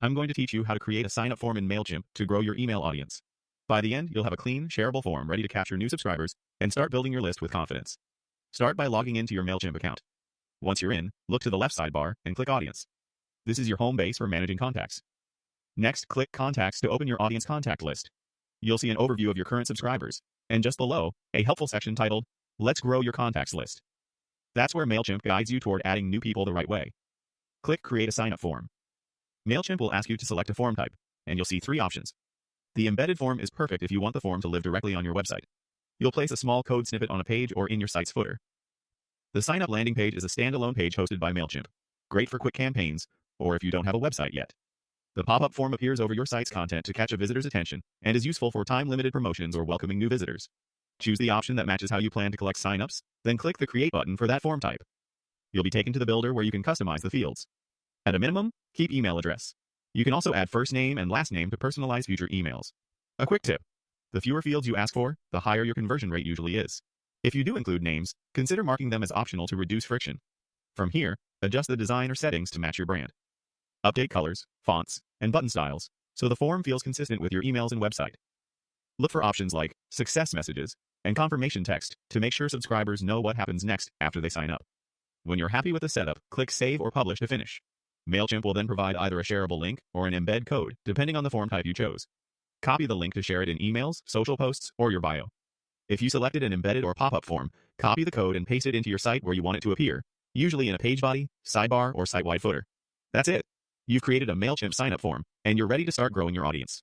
I'm going to teach you how to create a sign-up form in Mailchimp to grow your email audience. By the end, you'll have a clean, shareable form ready to capture new subscribers and start building your list with confidence. Start by logging into your Mailchimp account. Once you're in, look to the left sidebar and click Audience. This is your home base for managing contacts. Next, click Contacts to open your audience contact list. You'll see an overview of your current subscribers, and just below, a helpful section titled, Let's Grow Your Contacts List. That's where Mailchimp guides you toward adding new people the right way. Click Create a Sign-up Form. Mailchimp will ask you to select a form type, and you'll see 3 options. The embedded form is perfect if you want the form to live directly on your website. You'll place a small code snippet on a page or in your site's footer. The sign-up landing page is a standalone page hosted by Mailchimp, great for quick campaigns, or if you don't have a website yet. The pop-up form appears over your site's content to catch a visitor's attention and is useful for time-limited promotions or welcoming new visitors. Choose the option that matches how you plan to collect sign-ups, then click the Create button for that form type. You'll be taken to the builder where you can customize the fields. At a minimum, keep email address. You can also add first name and last name to personalize future emails. A quick tip: the fewer fields you ask for, the higher your conversion rate usually is. If you do include names, consider marking them as optional to reduce friction. From here, adjust the design or settings to match your brand. Update colors, fonts, and button styles, so the form feels consistent with your emails and website. Look for options like success messages and confirmation text to make sure subscribers know what happens next after they sign up. When you're happy with the setup, click Save or Publish to finish. Mailchimp will then provide either a shareable link or an embed code, depending on the form type you chose. Copy the link to share it in emails, social posts, or your bio. If you selected an embedded or pop-up form, copy the code and paste it into your site where you want it to appear, usually in a page body, sidebar, or site-wide footer. That's it. You've created a Mailchimp sign-up form, and you're ready to start growing your audience.